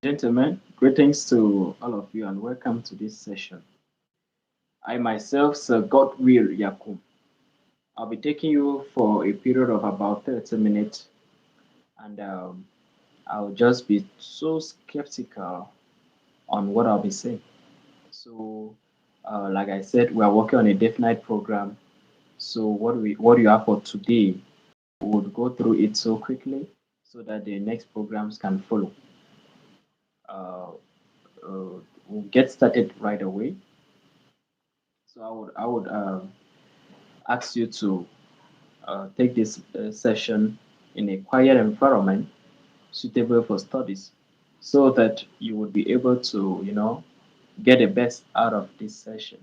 Gentlemen, greetings to all of you and welcome to this session. I myself, Sir Godwill Yakum, I'll be taking you for a period of about 30 minutes and I'll just be so skeptical on what I'll be saying. So, like I said, we are working on a definite program. So, what you have for today, we'll go through it so quickly so that the next programs can follow. Uh, we'll get started right away. So I would ask you to take this session in a quiet environment suitable for studies, so that you would be able to get the best out of this session.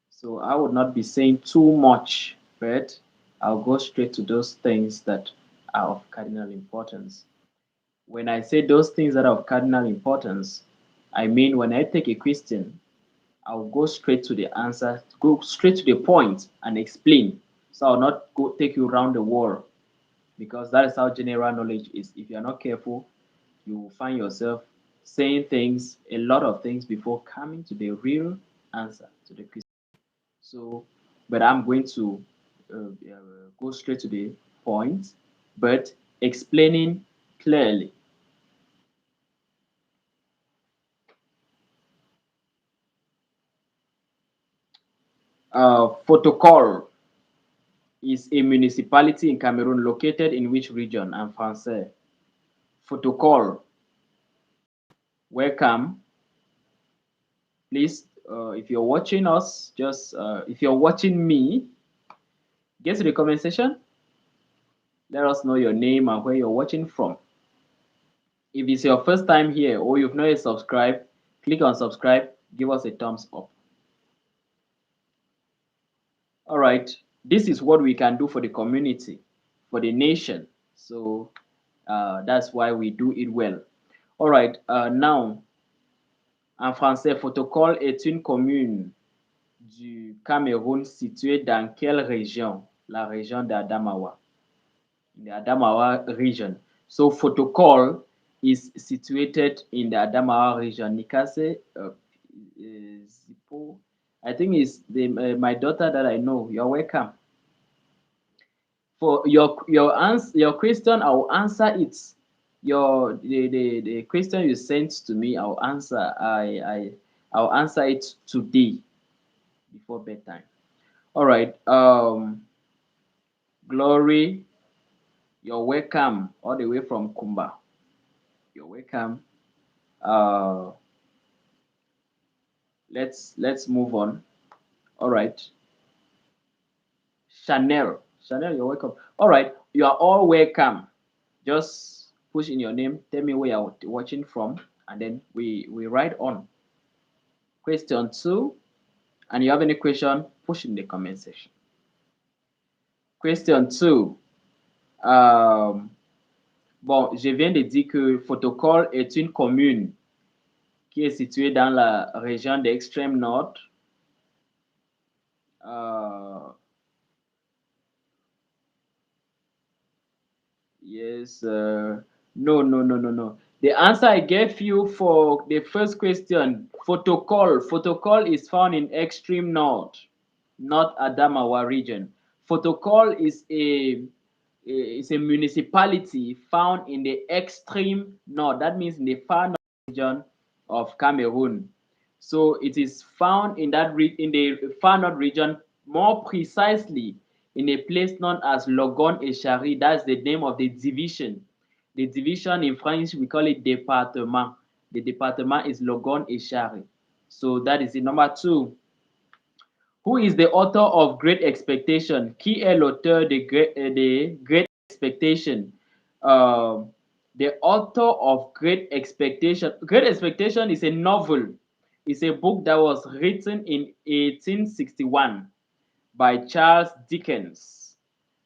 So I would not be saying too much, but I'll go straight to those things that are of cardinal importance. When I say those things that are of cardinal importance, I mean when I take a question, I'll go straight to the answer, go straight to the point and explain. So I'll not go take you around the world, because that is how general knowledge is. If you're not careful, you will find yourself saying things, a lot of things, before coming to the real answer to the question. So, but I'm going to go straight to the point, but explaining clearly. Protocol is a municipality in Cameroon located in which region? En français. Protocol. Welcome. Please, if you're watching us, just if you're watching me, get to the comment section. Let us know your name and where you're watching from. If it's your first time here or you've not yet subscribed, click on subscribe, give us a thumbs up. All right, this is what we can do for the community, for the nation. So that's why we do it well. All right, now, en français, Protocole est une commune du Cameroun située dans quelle région? La région d'Adamawa. In the Adamawa region. So Protocole is situated in the Adamawa region. Nikase Zipo, I think is my daughter that I know. You're welcome. For your question, I will answer it. The question you sent to me, I'll answer. I'll answer it today before bedtime. All right. Glory, you're welcome all the way from Kumba. You're welcome. Uh, let's move on. All right. Chanel, you're welcome. All right, you are all welcome. Just push in your name, tell me where you're watching from, and then we write on. Question two, and you have any question, push in the comment section. Question two. Bon, je viens de dire que Protocole est une commune qui est située dans la région d'extrême nord. Uh, yes. No, no, no, no, no. The answer I gave you for the first question, protocol is found in extreme north, not Adamawa region. Protocol is a municipality found in the extreme north. That means in the far north region of Cameroon. So it is found in in the far north region, more precisely in a place known as Logon Echari. That's the name of the division. The division in French, we call it département. The département is Logon Echari. So that is the number two. Who is the author of Great Expectation? Qui est l'auteur de Great Expectation? The author of Great Expectation. Great Expectation is a novel. It's a book that was written in 1861 by Charles Dickens.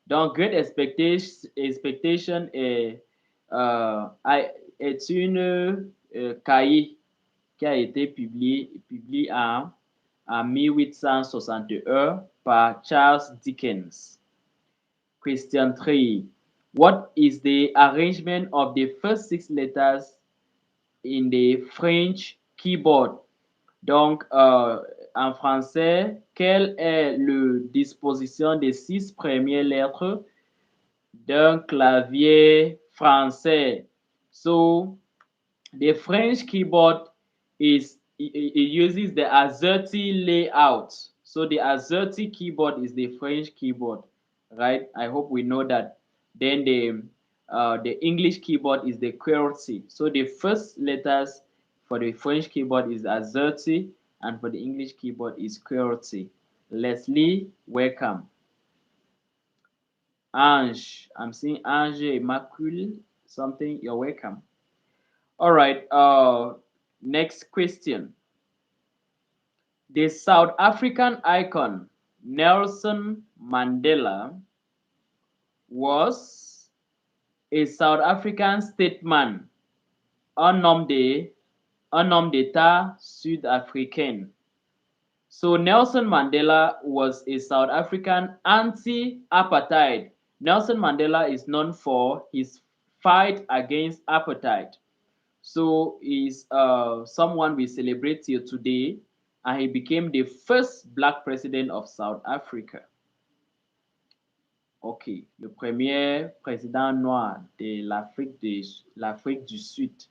Donc, Great Expectation est une cahier qui a été publié en 1861 par Charles Dickens. Question 3. What is the arrangement of the first six letters in the French keyboard. Donc, en français, quelle est la disposition des 6 premières lettres d'un clavier français? So, the French keyboard it uses the AZERTY layout. So the AZERTY keyboard is the French keyboard, right? I hope we know that. Then the English keyboard is the QWERTY. So the first letters for the French keyboard is AZERTY, and for the English keyboard is QWERTY. Leslie, welcome. Ange, I'm seeing Ange Immaculée, something. You're welcome. All right. Next question. The South African icon Nelson Mandela was a South African statesman, un homme d'État sud-africain. So Nelson Mandela was a South African anti-apartheid. Nelson Mandela is known for his fight against apartheid. So he's someone we celebrate here today, and he became the first black president of South Africa. Ok, le premier président noir de l'Afrique du Sud.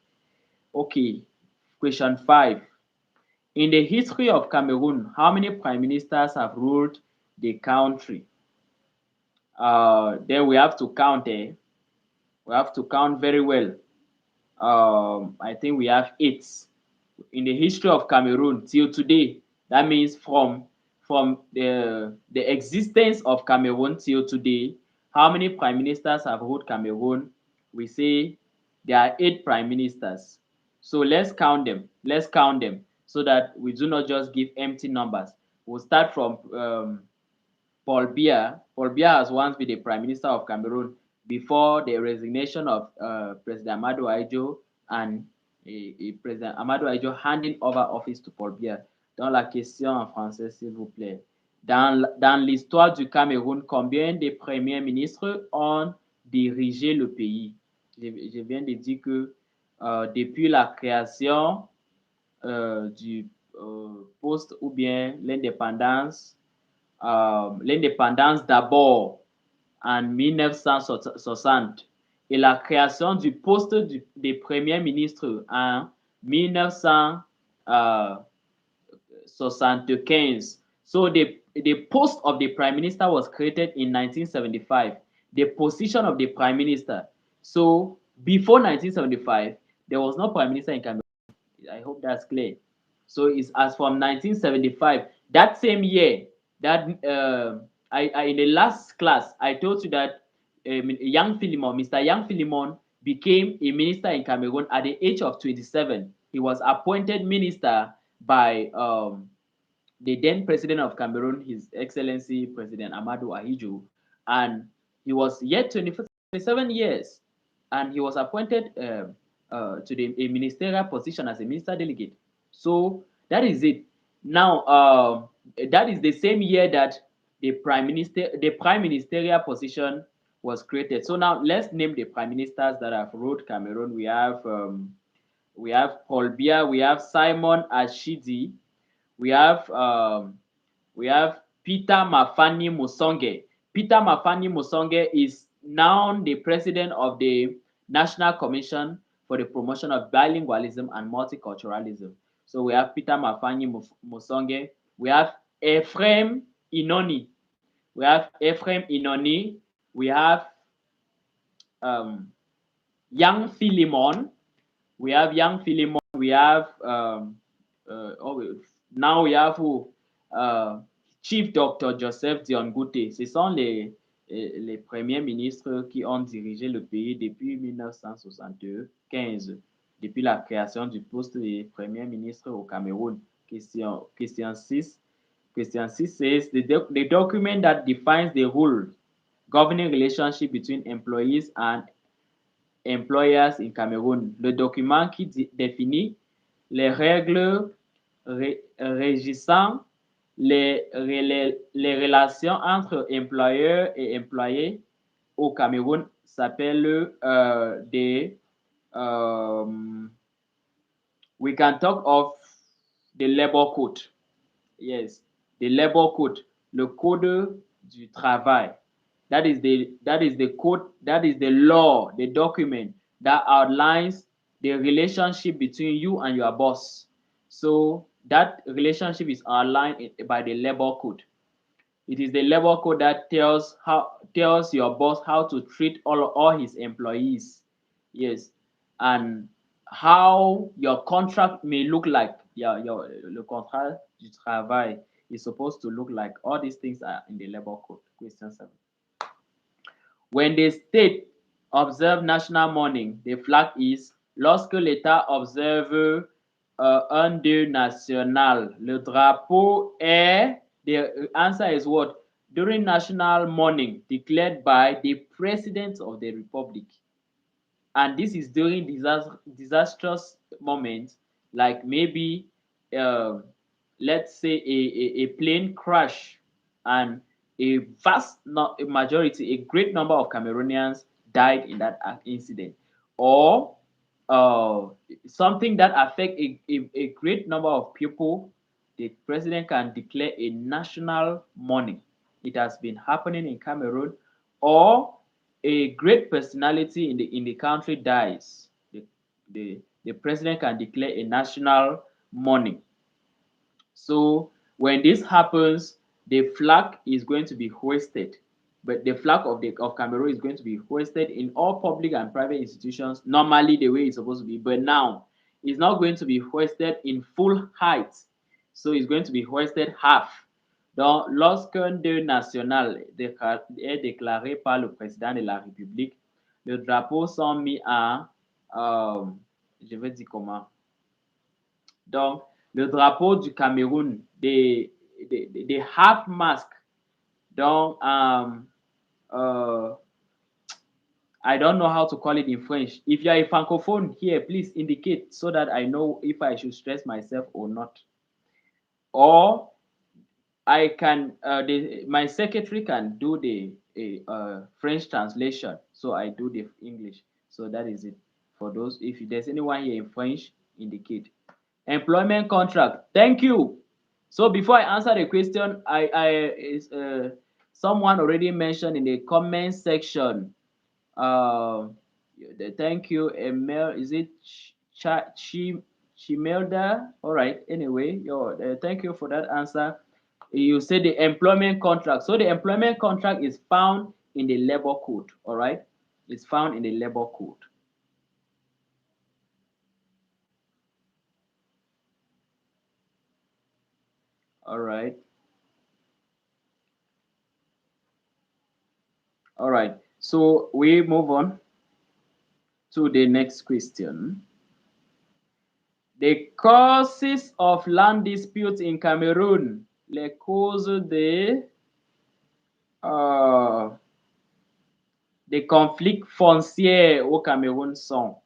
Okay, question 5. In the history of Cameroon, how many prime ministers have ruled the country? Then we have to count. We have to count very well. I think we have 8 in the history of Cameroon till today. That means from the existence of Cameroon till today, how many prime ministers have ruled Cameroon? We say there are 8 prime ministers. So let's count them. Let's count them so that we do not just give empty numbers. We'll start from Paul Biya. Paul Biya has once been the Prime Minister of Cameroon before the resignation of President Amadou Ahidjo and President Amadou Ahidjo handing over office to Paul Biya. Dans la question en français, s'il vous plaît. Dans l'histoire du Cameroun, combien de premiers ministres ont dirigé le pays? Je viens de dire que depuis la création du poste ou bien l'indépendance d'abord en 1960 et la création du poste de premier ministre en 1975. So the post of the prime minister was created in 1975. The position of the prime minister. So before 1975, there was no prime minister in Cameroon. I hope that's clear. So it's as from 1975, that same year, that I in the last class I told you that Young Philemon, Mr. Young Philemon, became a minister in Cameroon at the age of 27. He was appointed minister by the then president of Cameroon, His Excellency President Amadou Ahidjo, and he was yet 27 years, and he was appointed to a ministerial position as a minister delegate. So that is it. Now, that is the same year that the prime ministerial position was created. So now let's name the prime ministers that have ruled Cameroon. We have Paul Biya, we have Simon Ashidi, we have we have Peter Mafani Musonge. Peter Mafani Musonge is now the president of the National Commission for the Promotion of Bilingualism and Multiculturalism. So we have Peter Mafani Musonge. We have Ephraim Inoni. We have Ephraim Inoni. We have um, Young Philemon. We have Young Philemon. We have now we have who? Chief Dr. Joseph Dion-Gouté. Ce sont les premiers ministres qui ont dirigé le pays depuis 1975, depuis la création du poste de premier ministre au Cameroun. Question 6. Question 6 says the document that defines the rules governing relationship between employees and employers in Cameroun. Le document qui définit les règles régissant les relations entre employeurs et employés au Cameroun s'appelle We can talk of the labor code. Yes, the labor code, le code du travail. That is the code, that is the law, the document that outlines the relationship between you and your boss. So that relationship is outlined by the labor code. It is the labor code that tells your boss how to treat all his employees. Yes, and how your contract may look like. Your le contrat du travail is supposed to look like. All these things are in the labor code. Question 7. When the state observe national mourning, the flag is lorsque l'État observe un deuil national. Le drapeau est, the answer is what? During national mourning declared by the President of the Republic. And this is during disastrous moments, like maybe um, let's say a plane crash and a vast a majority, a great number of Cameroonians died in that incident, or uh, something that affect a great number of people. The president can declare a national mourning. It has been happening in Cameroon. Or a great personality in the country dies, the president can declare a national mourning. So when this happens, the flag is going to be hoisted, but the flag of Cameroon is going to be hoisted in all public and private institutions normally the way it's supposed to be. But now it's not going to be hoisted in full height, so it's going to be hoisted half. Donc, lorsqu'un deuil national est déclaré par le président de la République, le drapeau sont mis je vais dire comment. Donc, le drapeau du Cameroun, des half mask. Donc, I don't know how to call it in French. If you are a francophone here, please indicate so that I know if I should stress myself or not. Or I can, my secretary can do the French translation, so I do the English. So that is it. For those, if there's anyone here in French, indicate. Employment contract. Thank you. So before I answer the question, someone already mentioned in the comment section. Thank you, Emil. Is it Chimelda? All right. Anyway, thank you for that answer. You said the employment contract. So the employment contract is found in the labor code. All right. It's found in the labor code. All right. All right. So we move on to the next question. The causes of land disputes in Cameroon. Les causes uh, des conflits fonciers au Cameroun sont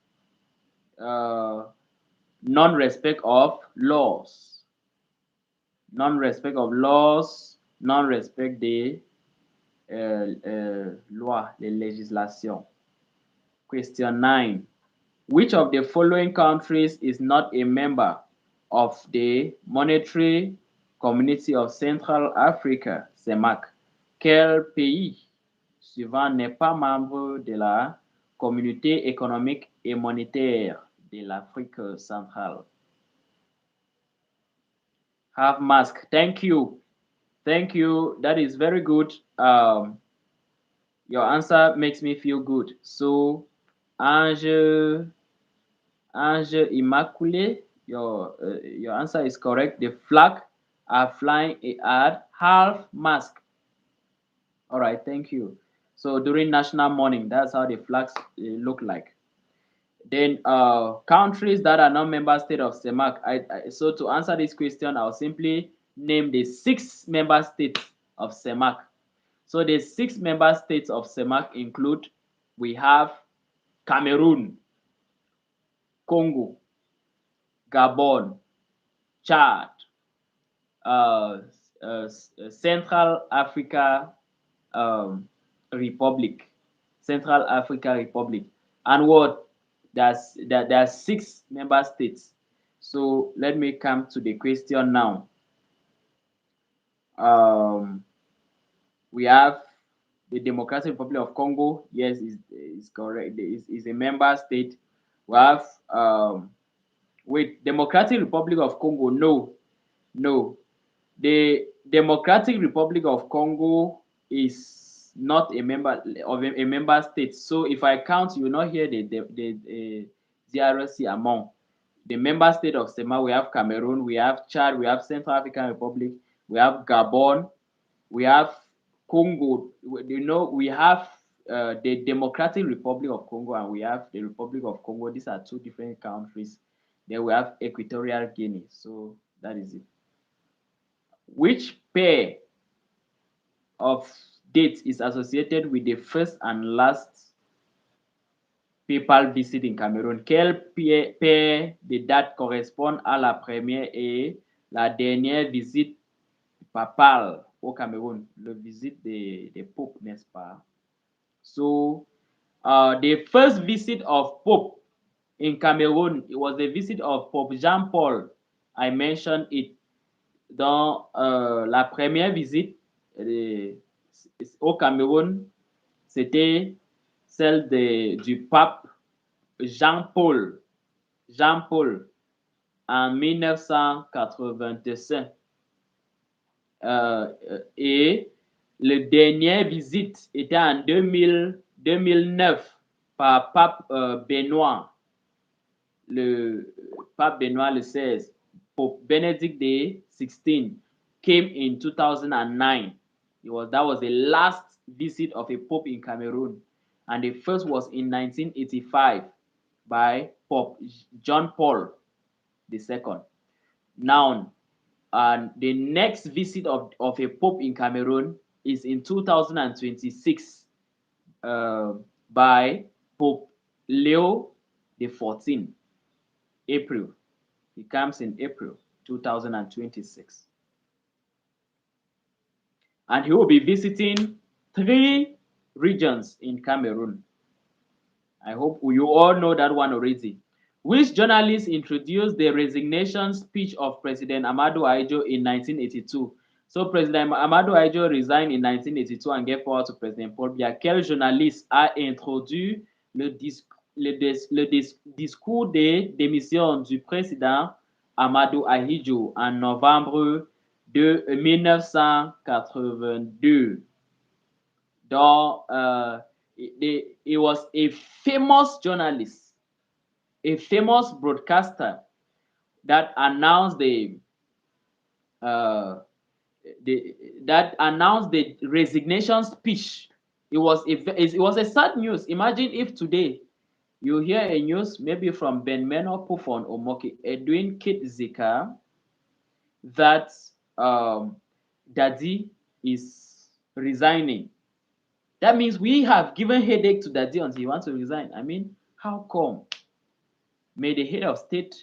non-respect of laws, non-respect of laws, non-respect des lois, des législations. Question 9. Which of the following countries is not a member of the Monetary Community of Central Africa, CEMAC? Quel pays suivant n'est pas membre de la Communauté économique et monétaire de l'Afrique centrale? Have mask. Thank you. Thank you. That is very good. Your answer makes me feel good. So, Ange Immaculée, your answer is correct. The flag are flying at half mast. All right, thank you. So during national mourning, that's how the flags look like. Then countries that are not member state of CEMAC. So to answer this question, I'll simply name the 6 member states of CEMAC. So the 6 member states of CEMAC include, we have Cameroon, Congo, Gabon, Chad, uh, Central Africa Republic, Central Africa Republic, and what? There are 6 member states. So let me come to the question now. Um, we have the Democratic Republic of Congo. Yes, is correct. Is a member state. We have wait, Democratic Republic of Congo. No, no. The Democratic Republic of Congo is not a member of a member state. So if I count, you will not hear the DRC among the member state of SEMA. We have Cameroon, we have Chad, we have Central African Republic, we have Gabon, we have Congo. You know, we have the Democratic Republic of Congo and we have the Republic of Congo. These are two different countries. Then we have Equatorial Guinea. So that is it. Which pair of dates is associated with the first and last papal visit in Cameroun? Quelle paire de dates correspond à la première et la dernière visite papale au Cameroun? Le visite des popes, n'est-ce pas? So, the first visit of Pope in Cameroon, it was the visit of Pope Jean Paul. I mentioned it dans la première visite au Cameroun, c'était celle du pape Jean-Paul, Jean-Paul en 1985. Et le dernière visite était en 2009 par pape Benoît, le pape Benoît le 16. Pope Benedict the 16 came in 2009. That was the last visit of a pope in Cameroon, and the first was in 1985 by Pope John Paul II. Now, and the next visit of a pope in Cameroon is in 2026 by Pope Leo the 14th, April. He comes in April 2026. And he will be visiting 3 regions in Cameroon. I hope you all know that one already. Which journalist introduced the resignation speech of President Amadou Ahidjo in 1982? So President Amadou Ahidjo resigned in 1982 and gave power to President Paul Biya. Quel journaliste a introduit le discours de démission du président Amadou Ahidjo en novembre de 1982? Donc, he was a famous journalist, a famous broadcaster that announced uh, the resignation speech. It was a sad news. Imagine if today you hear a news maybe from Ben Meno, Pufon, or Moki Edwin Kit Zika that Daddy is resigning. That means we have given headache to Daddy until he wants to resign. I mean, how come? May the head of state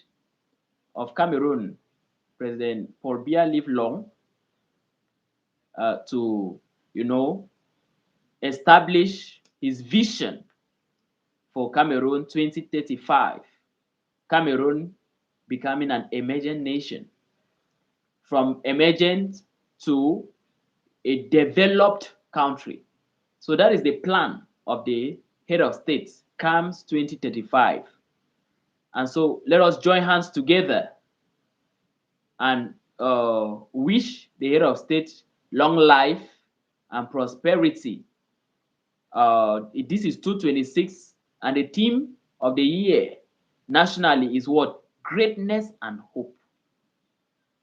of Cameroon, President Paul Biya, live long to, establish his vision for Cameroon 2035. Cameroon becoming an emerging nation, from emergent to a developed country. So that is the plan of the head of state comes 2035. And so let us join hands together and wish the head of state long life and prosperity. This is 226, and the theme of the year nationally is what? Greatness and hope.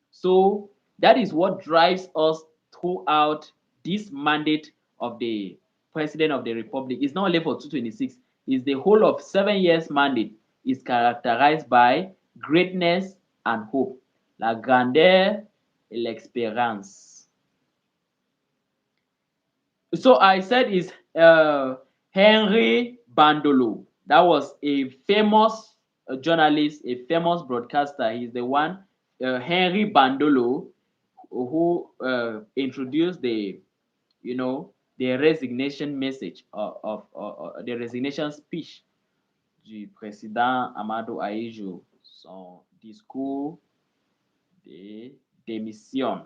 So that is what drives us throughout this mandate of the President of the Republic. It's not only for 226, it's the whole of 7 years mandate is characterized by greatness and hope. La grandeur et l'expérience. So I said is Henry Bandolo. That was a famous journalist, a famous broadcaster. He's the one, Henry Bandolo, who introduced the resignation message of the resignation speech du président Amadou Ahidjo. son discours de démission.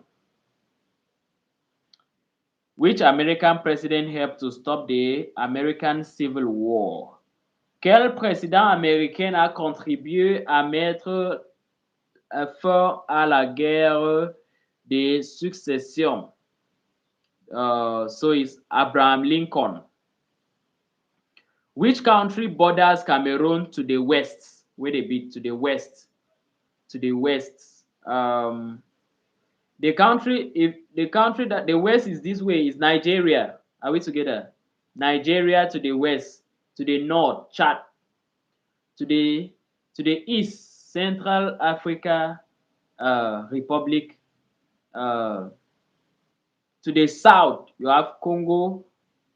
Which American president helped to stop the American Civil War? Quel président américain a contribué à mettre fin à la guerre de succession? So it's Abraham Lincoln. Which country borders Cameroon to the west? Wait a bit, to the west. To the west. The country, if the country that the west is this way is Nigeria. Are we together? Nigeria to the west, to the north, Chad, to the east, Central Africa Republic, uh, to the south, you have Congo,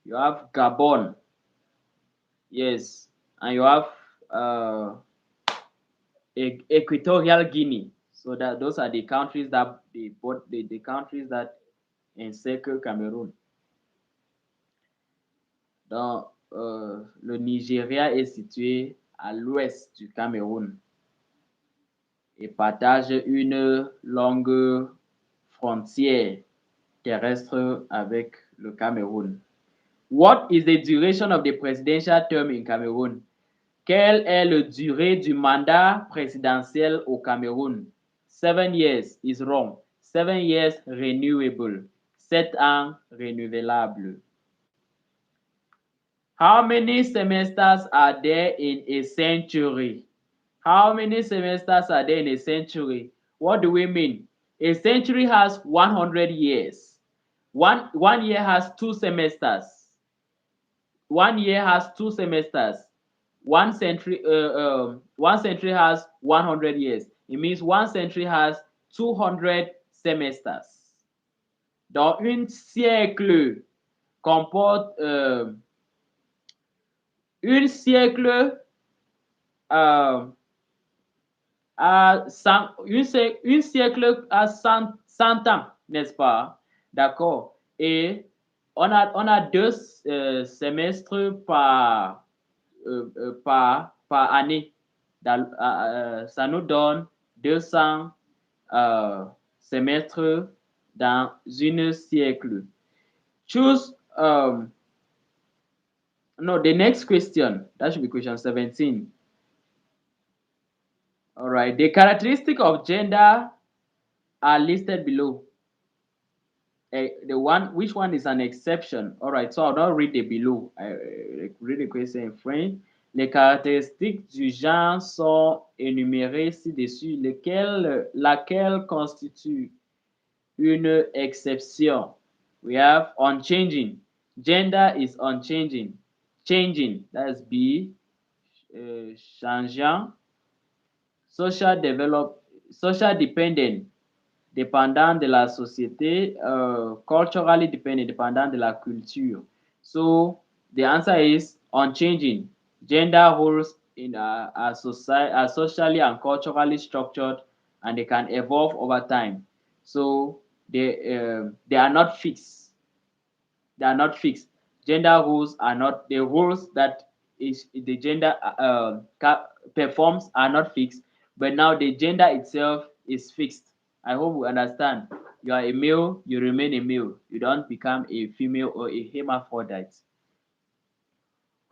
you have Gabon, yes, and you have uh, Equatorial Guinea. So that those are the countries that the countries that encircle Cameroon. Donc, le Nigeria est situé à l'ouest du Cameroun et partage une longue frontière terrestre avec le Cameroun. What is the duration of the presidential term in Cameroon? Quelle est la durée du mandat présidentiel au Cameroun? 7 years is wrong. 7 years renewable. 7 ans renouvelable. How many semesters are there in a century? How many semesters are there in a century? What do we mean? A century has 100 years. One year has 2 semesters. 1 year has 2 semesters. One century has 100 years. It means one century has 200 semesters. Donc, un siècle comporte un siècle euh, à 100, un siècle à 100 ans, n'est-ce pas? D'accord. Et on a 2 semestres par année. Ça nous donne 200 semestres dans un siècle. Choose no, the next question. That should be question 17. All right. The characteristic of gender are listed below. Which one is an exception? All right. So I'll not read the below. I read the question in French. Les caractéristiques du genre sont énumérées ci-dessus, laquelle constitue une exception. We have unchanging. Gender is unchanging. Changing, that's B. Changeant. Social dependent, dépendant de la société. Culturally dependent, dépendant de la culture. So the answer is unchanging. Gender roles are socially and culturally structured, and they can evolve over time. So they are not fixed. They are not fixed. Gender roles are not the roles that is the gender performs are not fixed, but now the gender itself is fixed. I hope we understand. You are a male, you remain a male. You don't become a female or a hermaphrodite.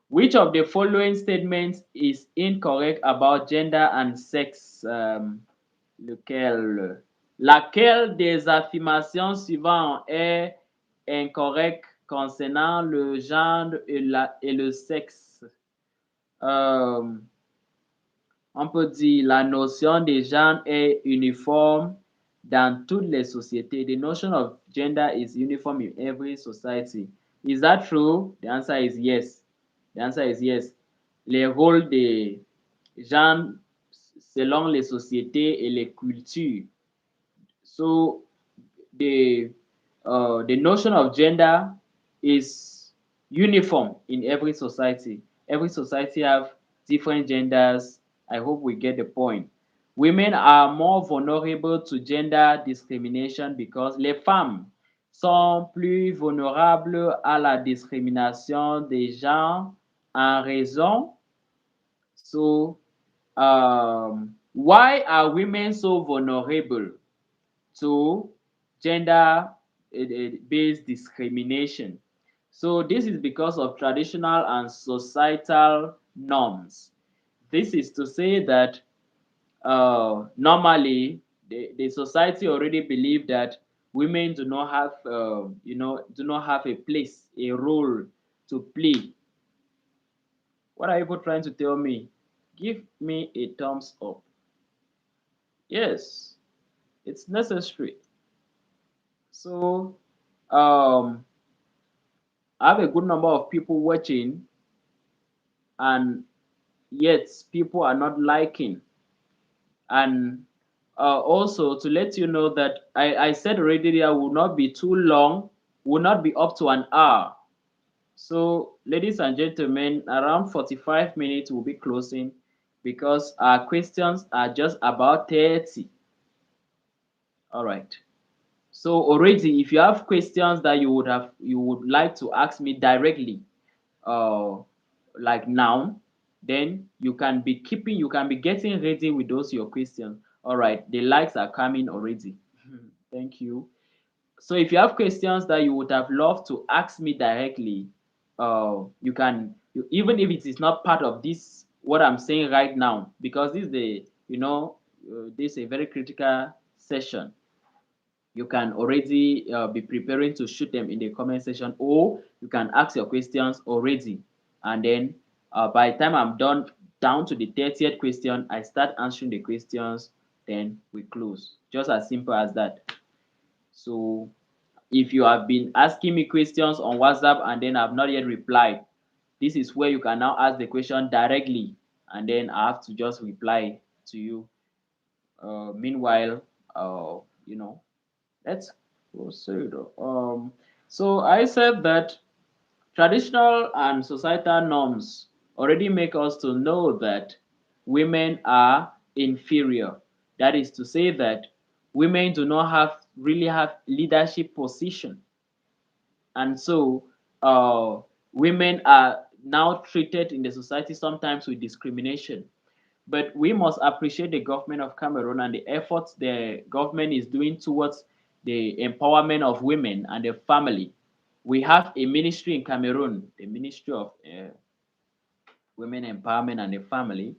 Which of the following statements is incorrect about gender and sex? Lequel? Laquelle des affirmations suivantes est incorrecte concernant le genre et le sexe? On peut dire la notion de genre est uniforme dans toutes les sociétés. The notion of gender is uniform in every society. Is that true? The answer is yes. The answer is yes. Les rôles de genre selon les sociétés et les cultures. So the notion of gender is uniform in every society. Every society have different genders. I hope we get the point. Women are more vulnerable to gender discrimination because les femmes sont plus vulnérables à la discrimination des genres en raison so Why are women so vulnerable to gender based discrimination? So this is because of traditional and societal norms. This is to say that normally the society already believe that women do not have do not have a place, a role to play. What are you trying to tell me? Give me a thumbs up. Yes, it's necessary. So um I have a good number of people watching, and yet people are not liking. And also to let you know that I said already there will not be too long, will not be up to an hour. So ladies and gentlemen, around 45 minutes will be closing because our questions are just about 30. All right. So already if you have questions that you would like to ask me directly, uh like now, then you can be getting ready with those your questions. All right, the likes are coming already. Thank you. So if you have questions that you would have loved to ask me directly, even if it is not part of this what I'm saying right now, because this is the this is a very critical session. You can already be preparing to shoot them in the comment section, or you can ask your questions already, and then by the time I'm done down to the 30th question, I start answering the questions, then we close. Just as simple as that. So if you have been asking me questions on WhatsApp and then I've not yet replied, this is where you can now ask the question directly, and then I have to just reply to you. Meanwhile, uh, you know, let's proceed. So I said that traditional and societal norms already make us to know that women are inferior. That is to say that women do not really have leadership position, and so women are now treated in the society sometimes with discrimination. But we must appreciate the government of Cameroon and the efforts the government is doing towards the empowerment of women and the family. We have a ministry in Cameroon, the Ministry of Women Empowerment and the Family,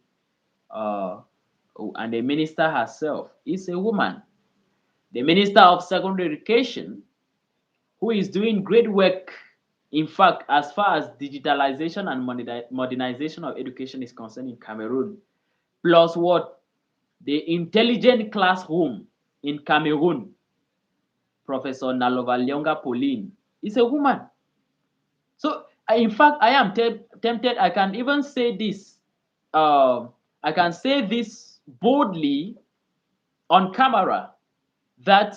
uh, and the minister herself is a woman. The Minister of Secondary Education, who is doing great work, in fact, as far as digitalization and modernization of education is concerned in Cameroon, plus what? The intelligent classroom in Cameroon, Professor Nalovalionga Pauline, is a woman. So, in fact, I am tempted. I can even say this. I can say this boldly on camera that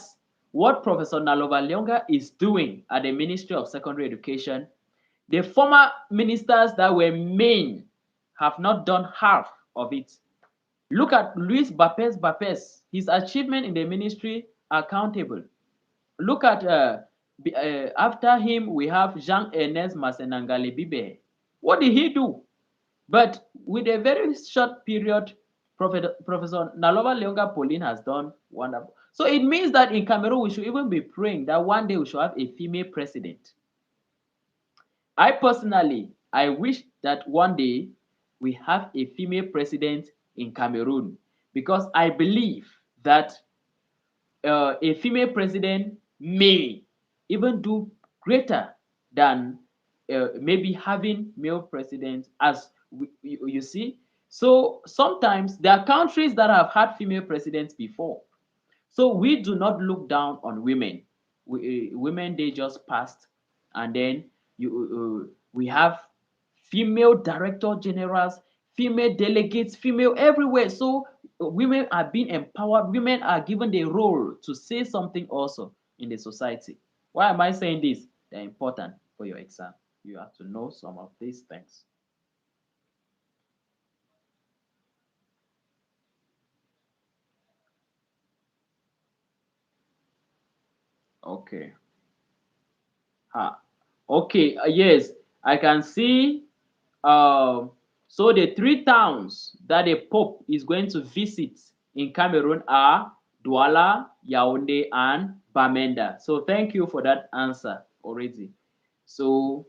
what Professor Nalovalionga is doing at the Ministry of Secondary Education, the former ministers that were men have not done half of it. Look at Louis Bapes, his achievement in the ministry are countable. Look at after him we have Jean-Ernest Masenangale Bibe. What did he do? But with a very short period, Professor Nalova Leonga Pauline has done wonderful. So it means that in Cameroon we should even be praying that one day we should have a female president. I personally, I wish that one day we have a female president in Cameroon, because I believe that a female president may even do greater than maybe having male presidents, as you see. So sometimes there are countries that have had female presidents before. So we do not look down on women. Women, they just passed, and then we have female director generals, female delegates, female everywhere. So women are being empowered. Women are given the role to say something also in the society. Why am I saying this? They're important for your exam. You have to know some of these things. Okay. Okay. Yes, I can see. Um, So the three towns that the Pope is going to visit in Cameroon are Douala, Yaoundé, and Bamenda. So thank you for that answer already. So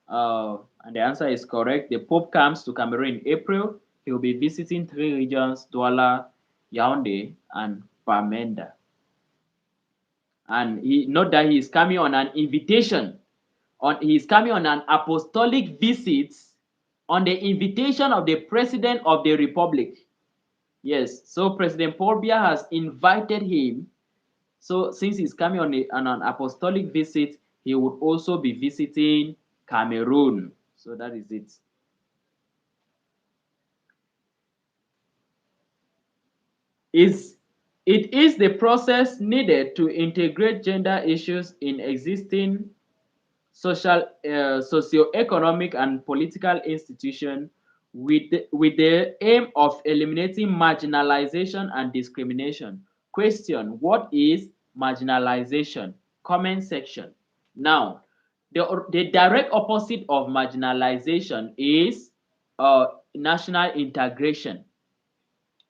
and the answer is correct. The Pope comes to Cameroon in April. He will be visiting three regions: Douala, Yaoundé, and Bamenda. And he note that he is coming on an invitation. He is coming on an apostolic visit on the invitation of the President of the Republic. Yes, so President Paul Biya has invited him. So since he's coming on an apostolic visit, he would also be visiting Cameroon. So that is it. Is it is the process needed to integrate gender issues in existing socio-economic and political institutions with the aim of eliminating marginalization and discrimination. Question: what is marginalization? Comment section. Now, the direct opposite of marginalization is national integration.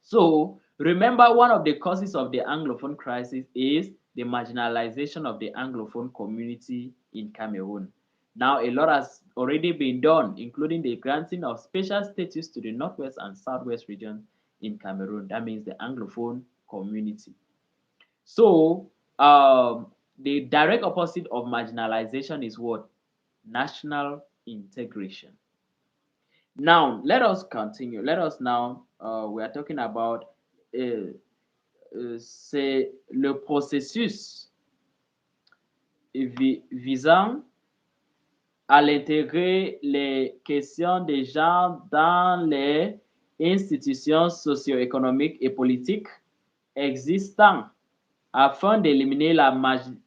So remember, one of the causes of the Anglophone crisis is the marginalization of the Anglophone community in Cameroon. Now, a lot has already been done, including the granting of special status to the Northwest and Southwest regions in Cameroon. That means the Anglophone community. So, the direct opposite of marginalization is what? National integration. Now, let us continue. Let us now, we are talking about c'est le processus visant à l'intégrer les questions de genre dans les institutions socio-économiques et politiques existantes afin d'éliminer la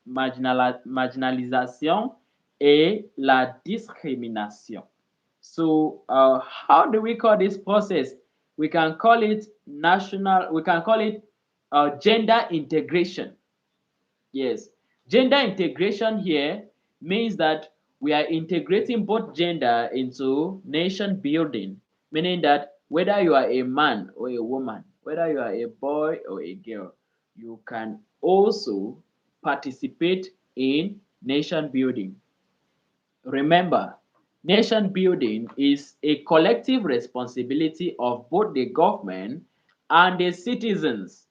marginalisation et la discrimination. So, how do we call this process? We can call it gender integration. Yes, gender integration here means that we are integrating both gender into nation building, meaning that whether you are a man or a woman, whether you are a boy or a girl, you can also participate in nation building. Remember, nation building is a collective responsibility of both the government and the citizens.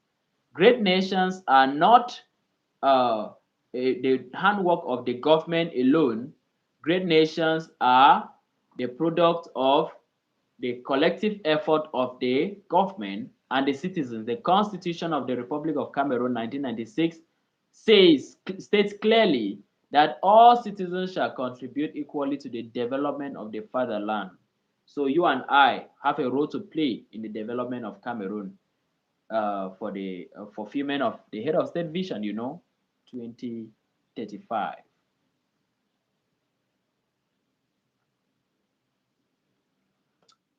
Great nations are not the handwork of the government alone. Great nations are the product of the collective effort of the government and the citizens. The Constitution of the Republic of Cameroon 1996 states clearly that all citizens shall contribute equally to the development of the fatherland. So you and I have a role to play in the development of Cameroon for the fulfillment of the head of state vision, 2035.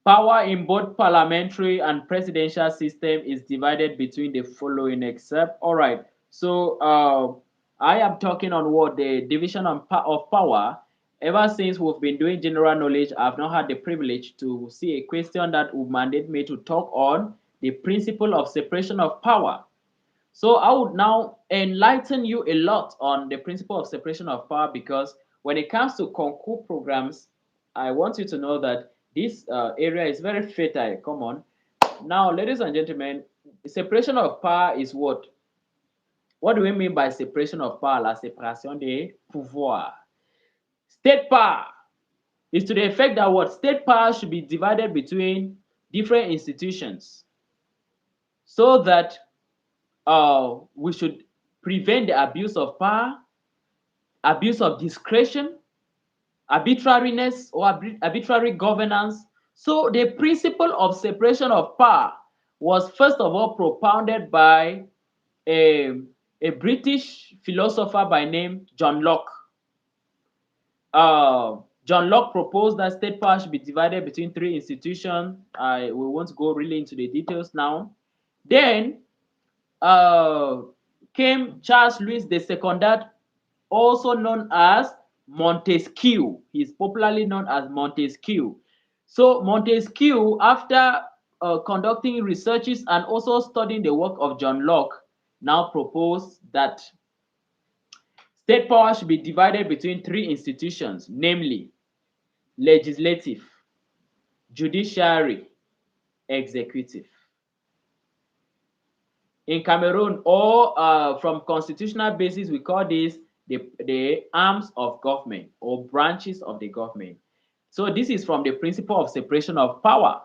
Power in both parliamentary and presidential system is divided between the following except. All right. So I am talking on what the division of power. Ever since we've been doing general knowledge, I've not had the privilege to see a question that would mandate me to talk on the principle of separation of power. So I would now enlighten you a lot on the principle of separation of power because when it comes to Concours programs, I want you to know that this area is very fertile. Come on. Now, ladies and gentlemen, separation of power is what? What do we mean by separation of power? La séparation des pouvoirs. State power is to the effect that what? State power should be divided between different institutions so that we should prevent the abuse of power, abuse of discretion, arbitrariness, or arbitrary governance. So the principle of separation of power was first of all propounded by a, a British philosopher by name John Locke. John Locke proposed that state power should be divided between three institutions. We won't go really into the details now. Then uh, came Charles Louis II, also known as Montesquieu. He's popularly known as Montesquieu. So Montesquieu, after conducting researches and also studying the work of John Locke, now proposed that state power should be divided between three institutions, namely legislative, judiciary, executive. In Cameroon, or from constitutional basis, we call this the arms of government or branches of the government. So this is from the principle of separation of power.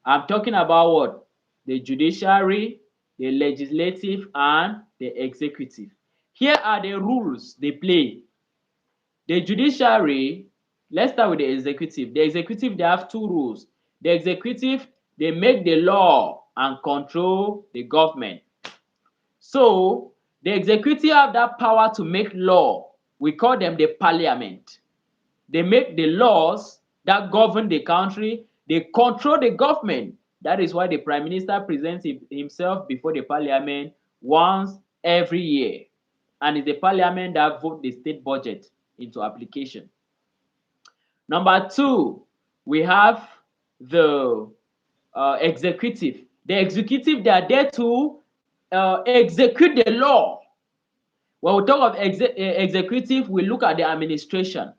I'm talking about what? The judiciary, the legislative, and the executive. Here are the rules they play. The judiciary, let's start with the executive. The executive, they have two rules. The executive, they make the law and control the government. So the executive have that power to make law. We call them the parliament. They make the laws that govern the country. They control the government. That is why the prime minister presents himself before the parliament once every year. And it's the parliament that vote the state budget into application. Number two, we have the executive. The executive, they are there to execute the law. When we talk of executive, we look at the administration.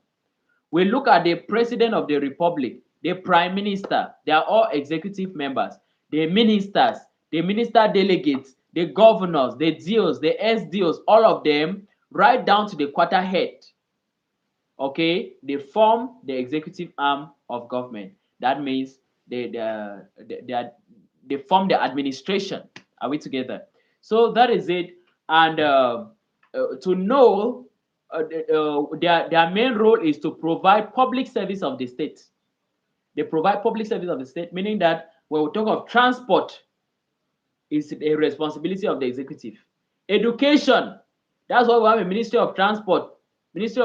We look at the president of the republic, the prime minister. They are all executive members. The ministers, the minister delegates, the governors, the DOs, the SDOs, all of them, right down to the quarter head. Okay, they form the executive arm of government. That means they form the administration. Are we together? So that is it. And to know their main role is to provide public service of the state. They provide public service of the state, meaning that when we talk of transport, is a responsibility of the executive. Education, that's why we have a Ministry of Transport, Ministry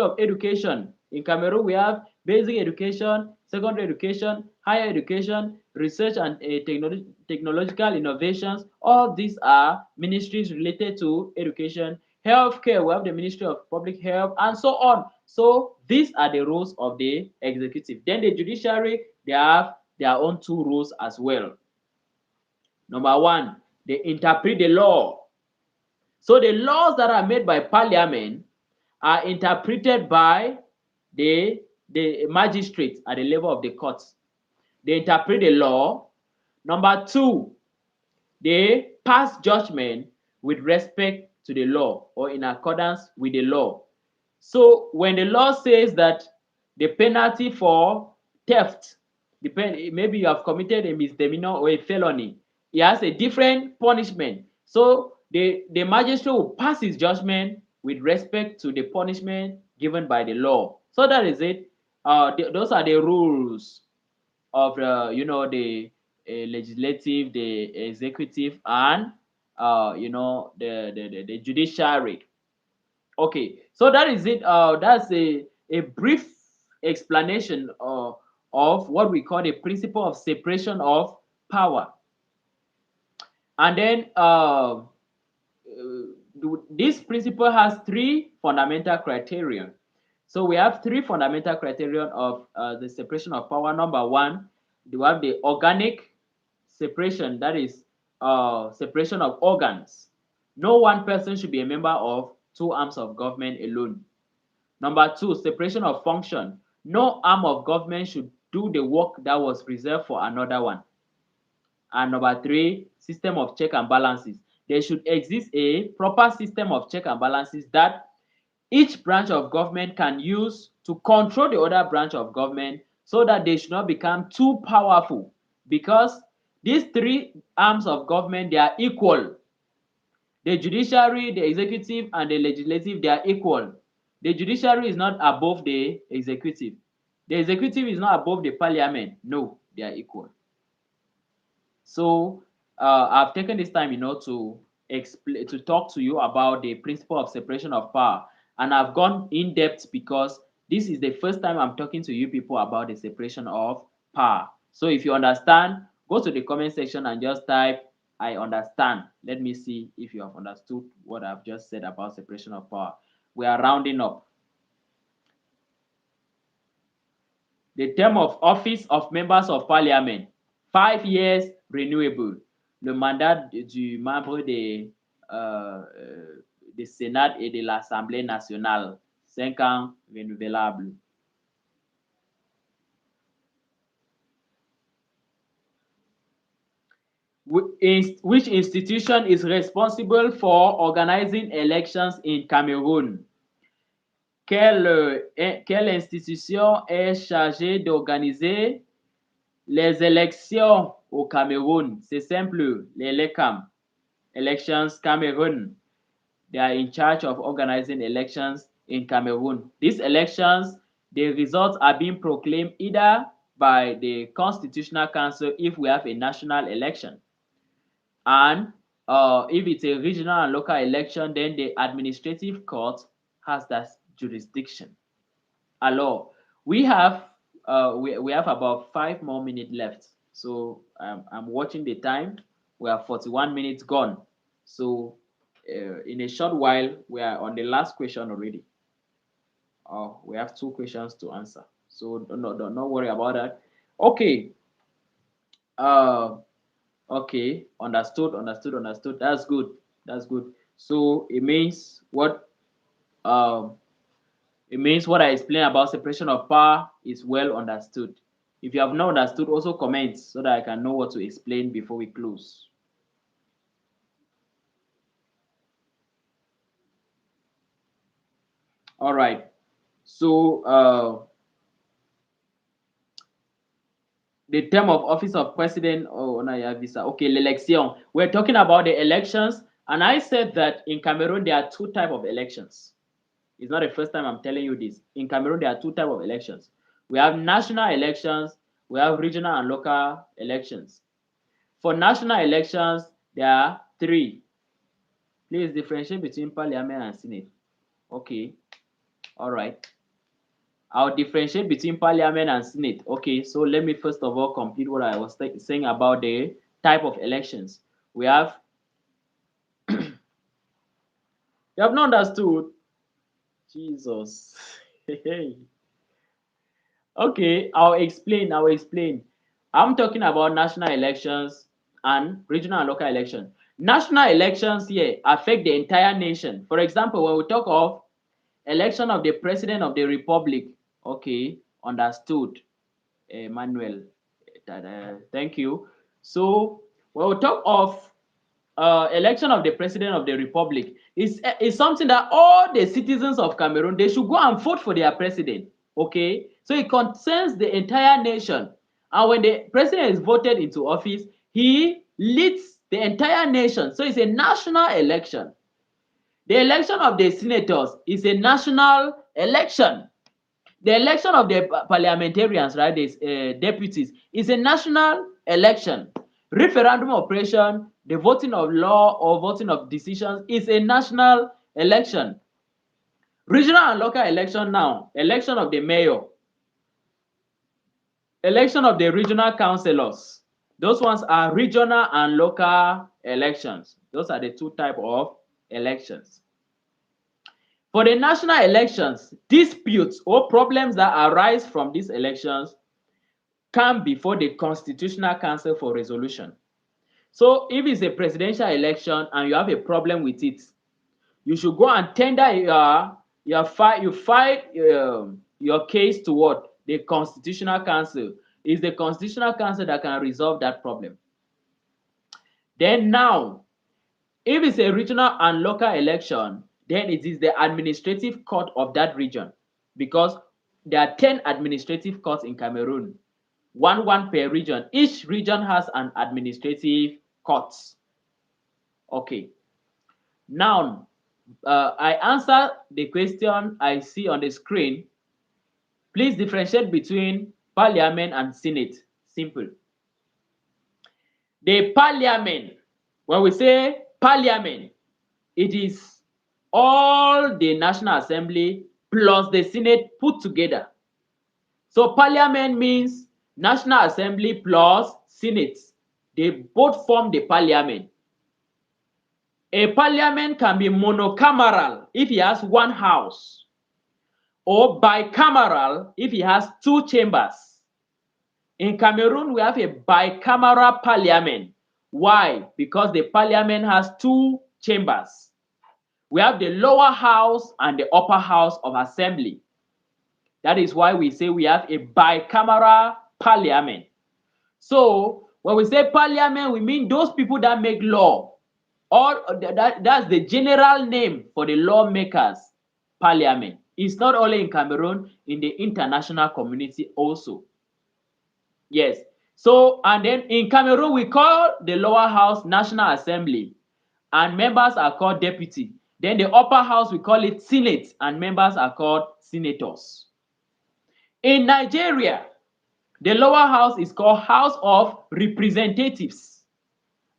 of Education. In Cameroon, we have basic education, secondary education, higher education, research and technological innovations. All these are ministries related to education. Healthcare, we have the Ministry of Public Health, and so on. So these are the roles of the executive. Then the judiciary, they have their own two roles as well. Number one, they interpret the law. So the laws that are made by parliament are interpreted by the magistrates at the level of the courts. They interpret the law. Number two, they pass judgment with respect to the law or in accordance with the law. So when the law says that the penalty for theft, maybe you have committed a misdemeanor or a felony, it has a different punishment. So the magistrate will pass his judgment with respect to the punishment given by the law. So that is it. Those are the rules of the legislative, the executive, and the judiciary. Okay, so that is it. That's a brief explanation of what we call the principle of separation of power. And then this principle has three fundamental criteria. So we have three fundamental criteria of the separation of power. Number one, we have the organic separation, that is separation of organs. No one person should be a member of two arms of government alone. Number two, separation of function. No arm of government should do the work that was reserved for another one. And number three, system of check and balances. There should exist a proper system of check and balances that each branch of government can use to control the other branch of government so that they should not become too powerful, because these three arms of government, they are equal. The judiciary, the executive, and the legislative, they are equal. The judiciary is not above the executive. The executive is not above the parliament. No, they are equal. So I've taken this time, to explain, to talk to you about the principle of separation of power, and I've gone in depth because this is the first time I'm talking to you people about the separation of power. So if you understand, go to the comment section and just type "I understand." Let me see if you have understood what I've just said about separation of power. We are rounding up. The term of office of members of parliament, 5 years renewable. Le mandat du membre du Sénat et de l'Assemblée nationale, 5 ans renouvelable. Which institution is responsible for organizing elections in Cameroon? Quelle institution est chargée d'organiser les élections au Cameroun? C'est simple, les LECAM, Elections Cameroon. They are in charge of organizing elections in Cameroon. These elections, the results are being proclaimed either by the Constitutional Council if we have a national election, and if it's a regional and local election, then the administrative court has that jurisdiction. Alors, we have about 5 more minutes left. So I'm watching the time. We are 41 minutes gone. So in a short while, we are on the last question already. We have 2 questions to answer. So don't worry about that. Okay. Uh, okay. Understood. That's good. That's good. So um, it means what I explained about separation of power is well understood. If you have not understood, also comment so that I can know what to explain before we close. All right. So the term of office of president, oh, Naya Visa. Okay, l'election. We're talking about the elections, and I said that in Cameroon there are 2 types of elections. It's not the first time I'm telling you this. In Cameroon there are 2 types of elections. We have national elections, we have regional and local elections. For national elections, there are 3. Please differentiate between parliament and senate. Okay, all right. I'll differentiate between parliament and senate. Okay, so let me first of all complete what I was saying about the type of elections. We have, you have not understood? Jesus. Okay, I'll explain. I'm talking about national elections and regional and local elections. National elections here affect the entire nation. For example, when we talk of election of the president of the republic, okay, understood, Emmanuel. Thank you. So when we talk of election of the president of the republic, is something that all the citizens of Cameroon, they should go and vote for their president. Okay, so it concerns the entire nation, and when the president is voted into office, he leads the entire nation. So it's a national election. The election of the senators is a national election. The election of the parliamentarians, right, the deputies, is a national election. Referendum operation, the voting of law or voting of decisions is a national election. Regional and local election now, election of the mayor, election of the regional councillors. Those ones are regional and local elections. Those are the 2 types of elections. For the national elections, disputes or problems that arise from these elections come before the Constitutional Council for resolution. So if it's a presidential election and you have a problem with it, you should go and tender your case to what? The Constitutional Council. It's the Constitutional Council that can resolve that problem. Then now, if it's a regional and local election, then it is the administrative court of that region, because there are 10 administrative courts in Cameroon, one per region. Each region has an administrative court. Okay. Now, I answer the question I see on the screen. Please differentiate between parliament and senate. Simple. The parliament, when we say parliament, it is all the National Assembly plus the Senate put together. So parliament means National Assembly plus Senate. They both form the parliament. A parliament can be monocameral if it has one house. or bicameral if he has two chambers. In Cameroon, we have a bicameral parliament. Why? Because the parliament has two chambers. We have the lower house and the upper house of assembly. That is why we say we have a bicameral parliament. So when we say parliament, we mean those people that make law. Or that's the general name for the lawmakers, parliament. It's not only in Cameroon, in the international community also. Yes. So, and then in Cameroon, we call the lower house National Assembly, and members are called deputy. Then the upper house, we call it Senate, and members are called senators. In Nigeria, the lower house is called House of Representatives,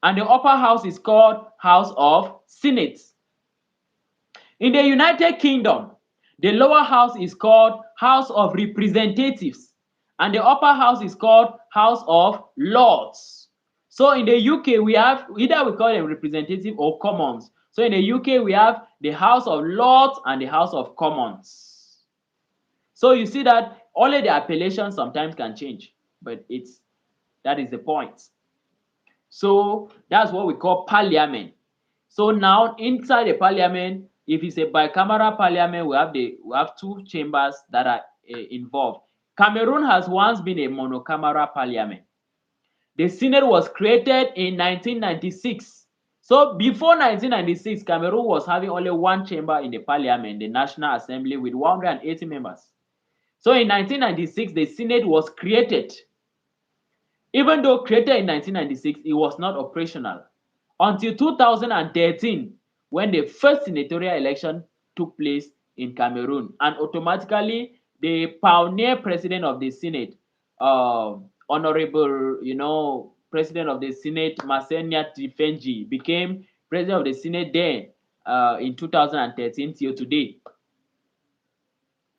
and the upper house is called House of Senate. In the United Kingdom, the lower house is called House of Representatives, and the upper house is called House of Lords. So in the UK, we have either we call them representative or commons. So in the UK, we have the House of Lords and the House of Commons. So you see that only the appellation sometimes can change, but that is the point. So that's what we call parliament. So now inside the parliament, if it's a bicameral parliament, we have two chambers that are involved. Cameroon has once been a monocameral parliament. The Senate was created in 1996. So before 1996, Cameroon was having only one chamber in the parliament, the National Assembly, with 180 members. So in 1996, the Senate was created. Even though created in 1996, it was not operational until 2013 when the first senatorial election took place in Cameroon, and automatically the pioneer president of the Senate, Honorable, President of the Senate, Masenia Tifenji, became president of the Senate then in 2013 till today.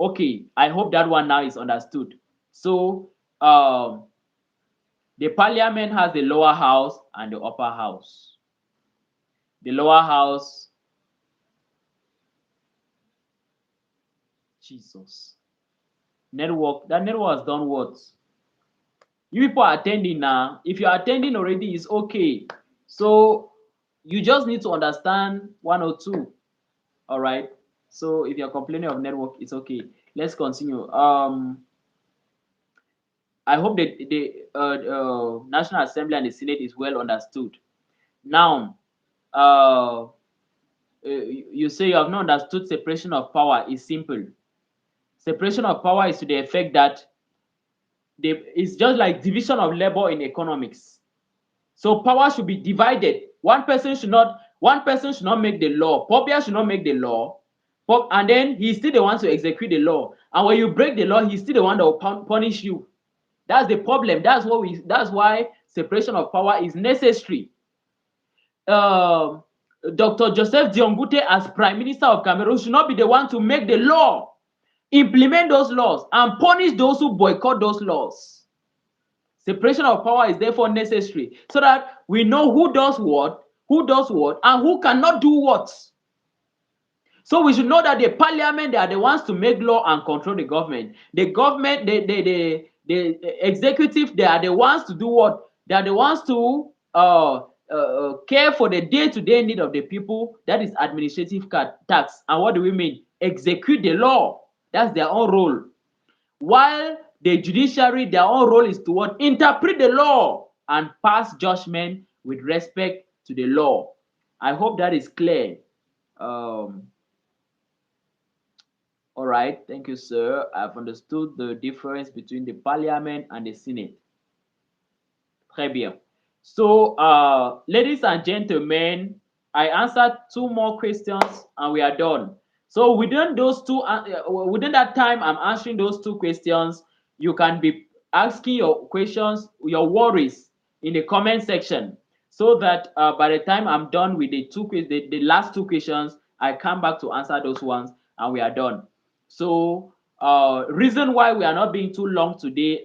Okay, I hope that one now is understood. So, the parliament has the lower house and the upper house. The lower house, Jesus. Network, that network has done what? You people are attending now. If you're attending already, it's okay. So you just need to understand one or two. All right. So if you're complaining of network, it's okay. Let's continue. I hope that the National Assembly and the Senate is well understood. Now, you say you have not understood separation of power is simple. Separation of power is to the effect that it's just like division of labor in economics. So power should be divided. One person should not make the law. Pobia should not make the law. And then he's still the one to execute the law. And when you break the law, he's still the one that will punish you. That's the problem. That's why separation of power is necessary. uh, Dr. Joseph Diongute, as Prime Minister of Cameroon, should not be the one to make the law, implement those laws, and punish those who boycott those laws. Separation of power is therefore necessary so that we know who does what, and who cannot do what. So we should know that the parliament, they are the ones to make law and control the government. The government, the executive, they are the ones to do what? They are the ones to care for the day-to-day need of the people. That is administrative tax. And what do we mean? Execute the law. That's their own role. While the judiciary, their own role is to what? Interpret the law and pass judgment with respect to the law. I hope that is clear. All right, thank you, sir. I've understood the difference between the parliament and the Senate. Très bien. So, ladies and gentlemen, I answered two more questions and we are done. So within that time I'm answering those two questions, you can be asking your questions, your worries in the comment section, so that by the time I'm done with the last two questions, I come back to answer those ones and we are done. So reason why we are not being too long today,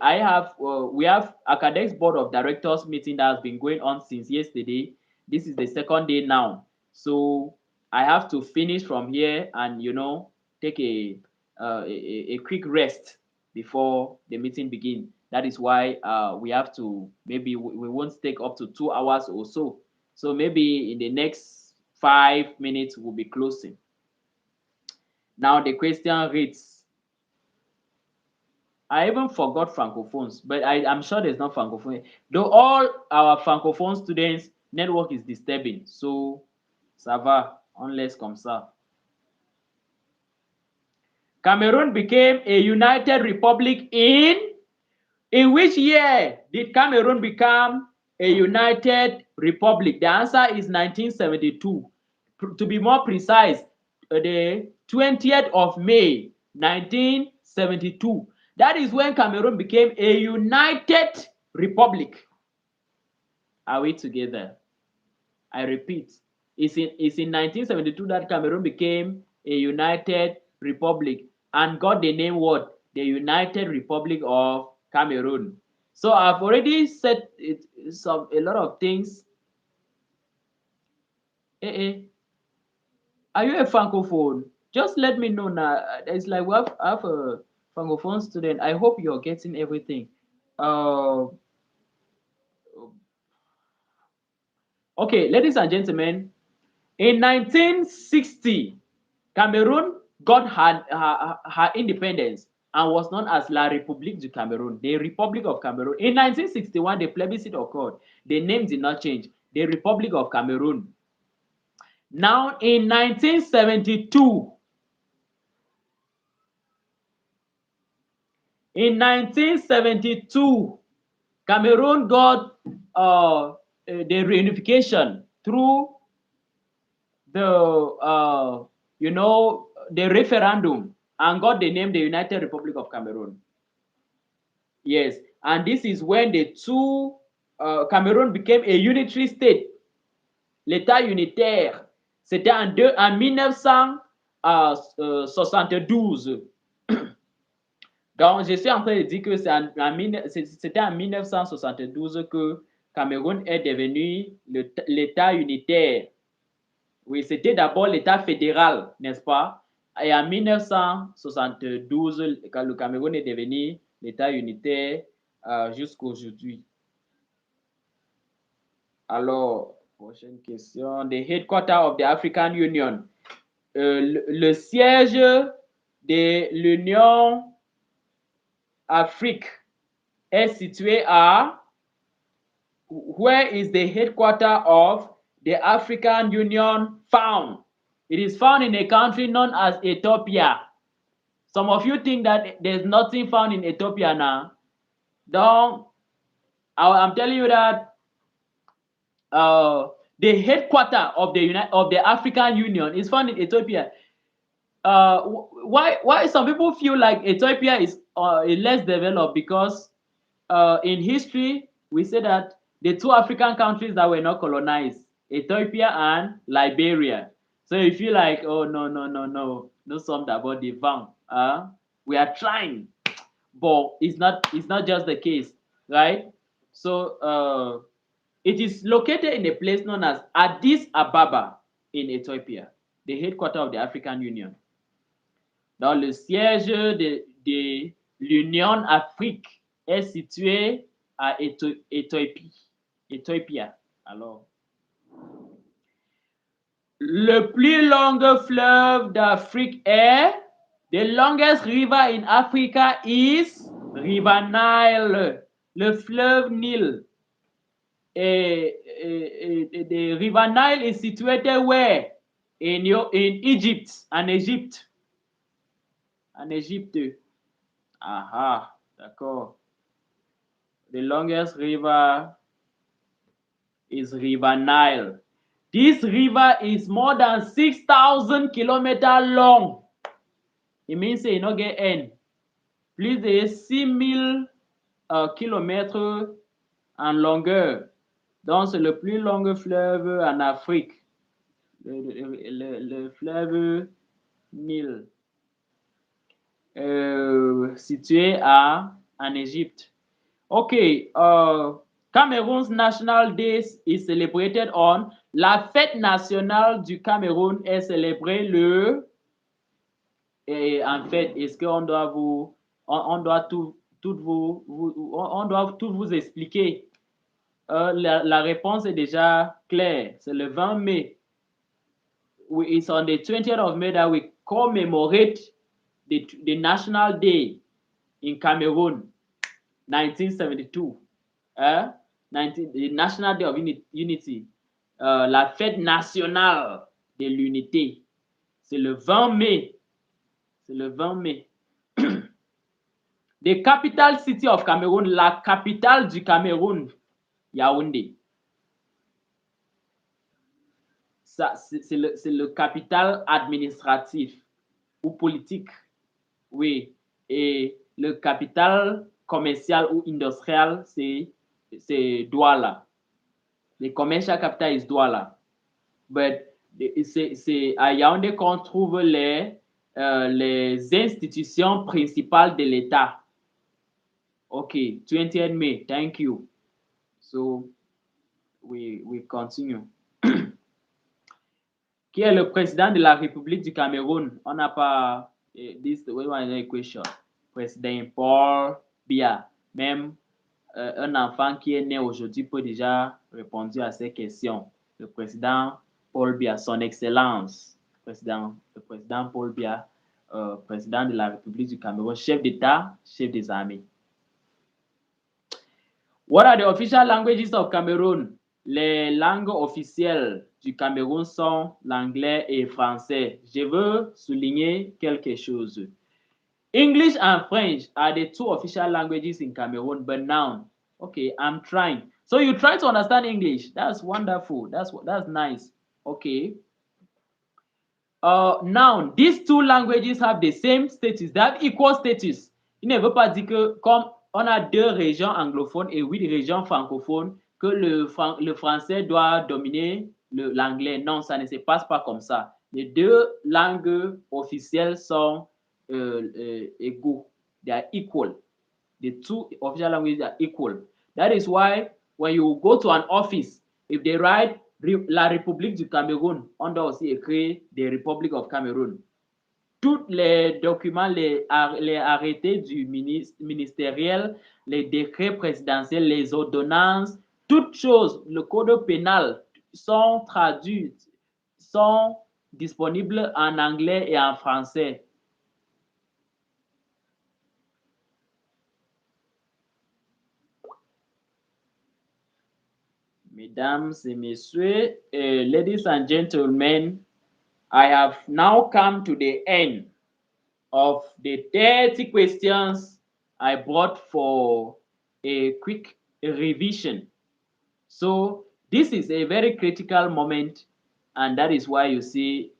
we have academics board of directors meeting that has been going on since yesterday. This is the second day now, so I have to finish from here and take a a quick rest before the meeting begin. That is why we have to, maybe we won't take up to 2 hours or so. So maybe in the next 5 minutes we'll be closing. Now the question reads, I even forgot francophones, but I'm sure there's not francophone. Though all our francophone students network is disturbing, so ça va, on laisse comme ça. Cameroon became a united republic in which year did Cameroon become a united republic? The answer is 1972. To be more precise, the 20th of May 1972. That is when Cameroon became a united republic. Are we together? I repeat, it's in 1972 that Cameroon became a united republic and got the name what? The United Republic of Cameroon. So I've already said it, a lot of things. Are you a francophone? Just let me know now. It's like we have a francophone student. I hope you're getting everything. Uh, okay, ladies and gentlemen, in 1960, Cameroon got her independence and was known as La République du Cameroun, the Republic of Cameroon. In 1961, the plebiscite occurred. The name did not change, the Republic of Cameroon. Now, in 1972, Cameroon got the reunification through the the referendum and got the name the United Republic of Cameroon. Yes, and this is when the two Cameroon became a unitary state, l'État unitaire. C'était en 1972. Donc, je suis en train de dire que c'était en 1972 que Cameroun est devenu l'État unitaire. Oui, c'était d'abord l'État fédéral, n'est-ce pas? Et en 1972, quand le Cameroun est devenu l'État unitaire jusqu'à aujourd'hui. Alors, prochaine question. The headquarters of the African Union. Le siège de l'Union Afrique est situé à... Where is the headquarters of the African Union found? It is found in a country known as Ethiopia. Some of you think that there's nothing found in Ethiopia now. Don't. I'm telling you that the headquarters of the African Union is found in Ethiopia. Why some people feel like Ethiopia is less developed? Because in history we say that the two African countries that were not colonized, Ethiopia and Liberia. So you feel like, oh no something about the van. We are trying, but it's not just the case, right? So it is located in a place known as Addis Ababa in Ethiopia, the headquarters of the African Union. Dans le siège de l'Union Afrique est situé à Ethiopia. Alors, le plus long fleuve d'Afrique est... The longest river in Africa is River Nile, le fleuve Nil. The River Nile is situated where? In Egypt, en Égypte. En Égypte. Aha, d'accord. The longest river is River Nile. This river is more than 6,000 kilometers long. It means it no get end. Plus de 6,000 kilomètres en longueur. Donc, c'est le plus long fleuve en Afrique. Le fleuve Nil. Situé en Égypte. Okay, Cameroon's National Day is celebrated on... La fête nationale du Cameroun est célébrée le Et en fait, est-ce qu'on doit on doit on doit tout vous expliquer? La réponse est déjà claire. C'est le 20 mai. It's on the 20th of May that we commemorate the National Day in Cameroon, 1972. Hein? The National Day of Unity. La fête nationale de l'unité. C'est le 20 mai. C'est le 20 mai. The capital city of Cameroon, la capitale du Cameroun, Yaoundé. Ça, c'est le capital administratif ou politique, oui. Et le capital commercial ou industriel, c'est Douala. Le commercial capital is Douala. But c'est à Yaoundé qu'on trouve les institutions principales de l'État. OK, 20th May, thank you. So, we continue. Qui est le président de la République du Cameroun? On n'a pas this one question. Président Paul Biya. Même un enfant qui est né aujourd'hui peut déjà répondre à ces questions. Le président Paul Biya, son excellence, le président Paul Biya, président de la République du Cameroun, chef d'État, chef des armées. What are the official languages of Cameroon? Les langues officielles du Cameroun sont l'anglais et le français. Je veux souligner quelque chose. English and French are the two official languages in Cameroon, but now, okay, I'm trying. So you try to understand English. That's wonderful. That's nice. Okay. Now, these two languages have the same status. They have equal status. Il ne veut pas dire que comme on a deux régions anglophones et 8 régions francophones, que le français doit dominer l'anglais. Non, ça ne se passe pas comme ça. Les deux langues officielles sont égaux. They are equal. The two official languages are equal. That is why when you go to an office, if they write La République du Cameroun, on doit aussi écrire the Republic of Cameroon. Tous les documents, les arrêtés du ministériel, les décrets présidentiels, les ordonnances, toutes choses, le code pénal sont traduits, sont disponibles en anglais et en français. Mesdames et messieurs, ladies and gentlemen, I have now come to the end of the 30 questions I brought for a quick revision. So this is a very critical moment, and that is why you see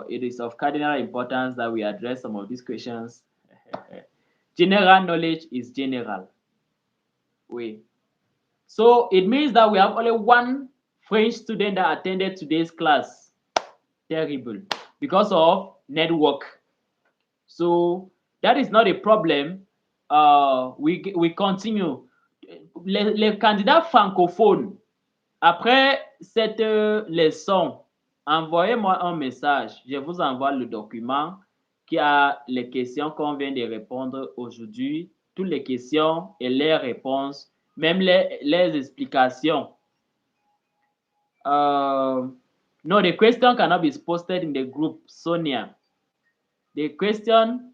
it is of cardinal importance that we address some of these questions. General knowledge is general. Oui. So it means that we have only one French student that attended today's class. Terrible. Because of network. So that is not a problem. We continue. Les candidats francophones, après cette leçon, envoyez-moi un message. Je vous envoie le document qui a les questions qu'on vient de répondre aujourd'hui, toutes les questions et les réponses, même les explications. No, the question cannot be posted in the group, Sonia. The question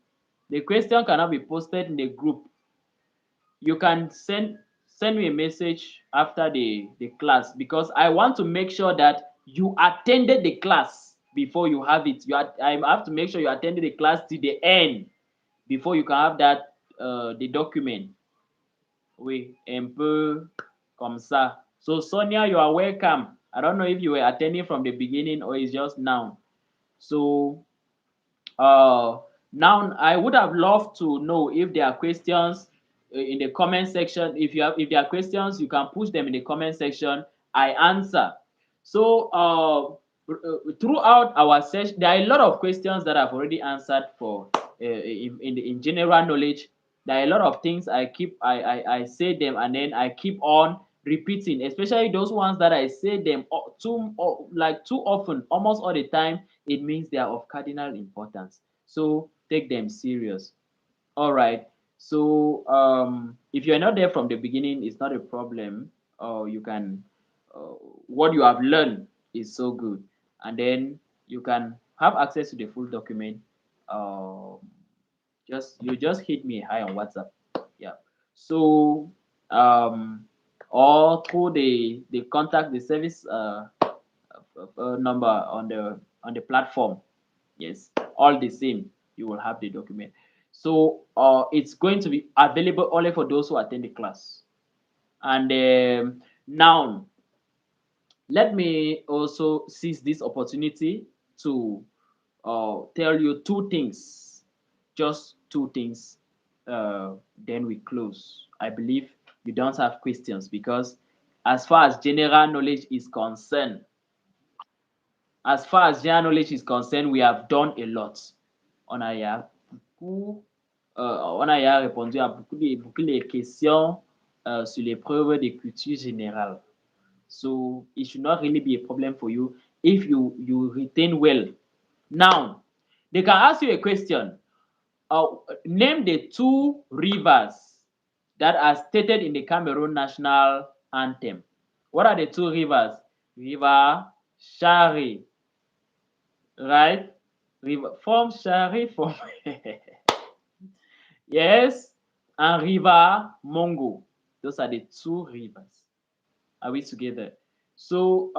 cannot be posted in the group. You can send me a message after the class, because I want to make sure that you attended the class before you have it. I have to make sure you attended the class to the end before you can have that the document. Oui, un peu comme ça. So Sonia, you are welcome. I don't know if you were attending from the beginning or it's just now. So now I would have loved to know if there are questions in the comment section. If there are questions, you can push them in the comment section. I answer. So throughout our session, there are a lot of questions that I've already answered for in general knowledge. There are a lot of things I say them and then I keep on repeating, especially those ones that I say them too often, almost all the time. It means they are of cardinal importance. So take them serious. All right. So if you're not there from the beginning, it's not a problem. Or you can, what you have learned is so good, and then you can have access to the full document. Um, just hit me high on WhatsApp. Yeah. So or through the contact the service number on the platform. Yes, all the same, you will have the document. So it's going to be available only for those who attend the class. And now, let me also seize this opportunity to tell you two things, just two things. Then we close. I believe you don't have questions because, as far as general knowledge is concerned, we have done a lot. On a beaucoup, on a répondu à beaucoup de questions sur les preuves de culture générale. So it should not really be a problem for you if you retain well. Now, they can ask you a question. Name the two rivers that are stated in the Cameroon national anthem. What are the two rivers? River Shari, right? River from Shari from yes, and River Mongo. Those are the two rivers. Are we together? So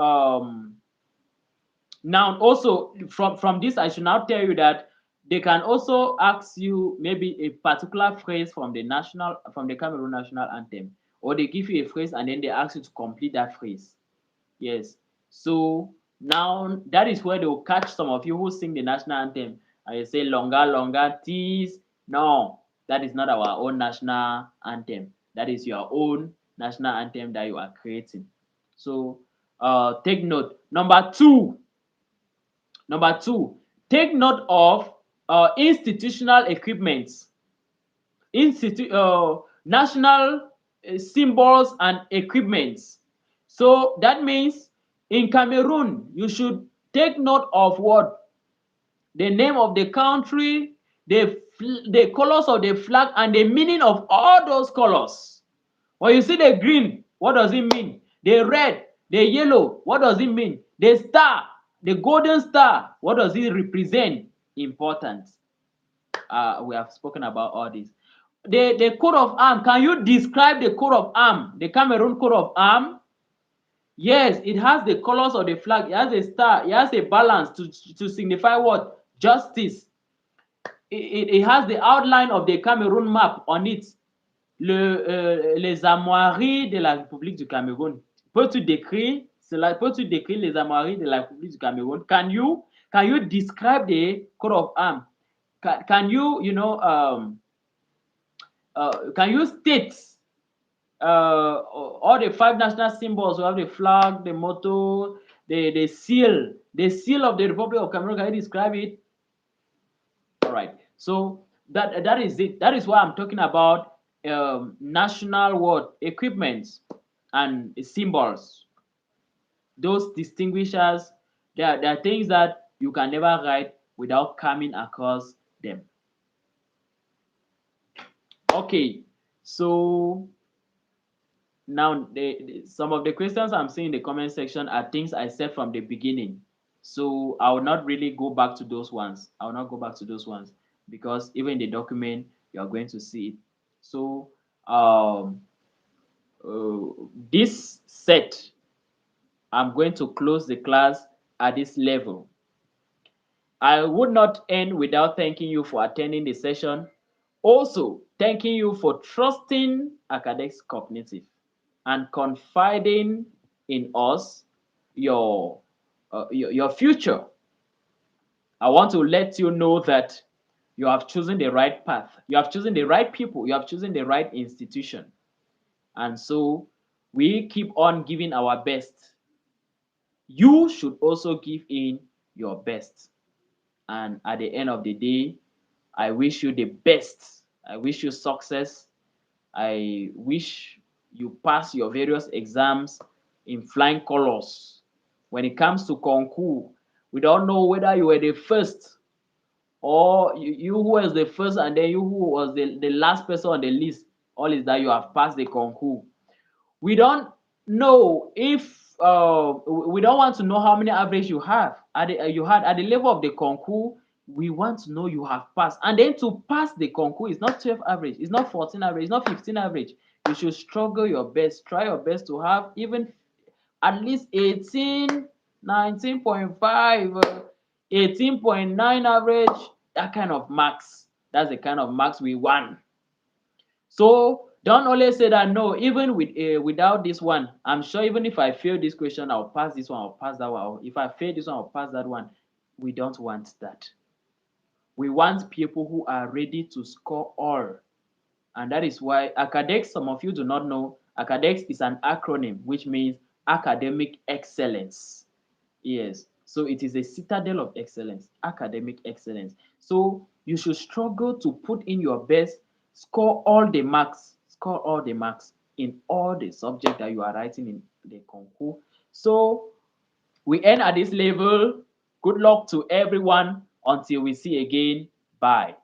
now also from this, I should now tell you that they can also ask you maybe a particular phrase from the Cameroon national anthem, or they give you a phrase and then they ask you to complete that phrase. Yes. So now that is where they will catch some of you who sing the national anthem and you say longa longa tease. No, that is not our own national anthem. That is your own national anthem that you are creating. So take note. Number two, take note of institutional equipments, national symbols and equipments. So that means in Cameroon, you should take note of what? The name of the country, the colors of the flag, and the meaning of all those colors. When you see the green, what does it mean? The red, the yellow, what does it mean? The star, the golden star, what does it represent? Important. We have spoken about all this. The coat of arm, can you describe the coat of arm, the Cameroon coat of arm? Yes, it has the colors of the flag. It has a star. It has a balance to signify what? Justice. It has the outline of the Cameroon map on it. Les armoiries de la République du Cameroun. Peux-tu décrire cela? Peux-tu décrire les armoiries de la République du Cameroun? Can you describe the coat of arm? Can you can you state all the five national symbols? We have the flag, the motto, the seal of the Republic of Cameroon. Can you describe it? All right. So that is it. That is why I'm talking about national what equipments and symbols. Those distinguishers, there are things that you can never write without coming across them. Okay. So now, some of the questions I'm seeing in the comment section are things I said from the beginning. So I will not really go back to those ones. I will not go back to those ones because even in the document, you are going to see it. So this set, I'm going to close the class at this level. I would not end without thanking you for attending the session. Also, thanking you for trusting Academics Cognitive and confiding in us your future. I want to let you know that you have chosen the right path. You have chosen the right people. You have chosen the right institution. And so we keep on giving our best. You should also give in your best. And at the end of the day, I wish you the best. I wish you success. I wish you pass your various exams in flying colors. When it comes to concours, we don't know whether you were the first or you who was the first and then you who was the last person on the list, all is that you have passed the concours. We don't know if we don't want to know how many average you have at you had at the level of the concours. We want to know you have passed, and then to pass the concours is not 12 average, it's not 14 average, it's not 15 average. You should struggle your best, try your best to have even at least 18, 19.5, 18.9 average, that kind of marks. That's the kind of marks we want. So don't always say that no, even with without this one, I'm sure even if I fail this question, I'll pass this one, I'll pass that one. Or if I fail this one, I'll pass that one. We don't want that. We want people who are ready to score all. And that is why academics, some of you do not know, academics is an acronym which means academic excellence. Yes. So it is a citadel of excellence, academic excellence. So you should struggle to put in your best, score all the marks in all the subject that you are writing in the concours. So we end at this level. Good luck to everyone. Until we see again. Bye.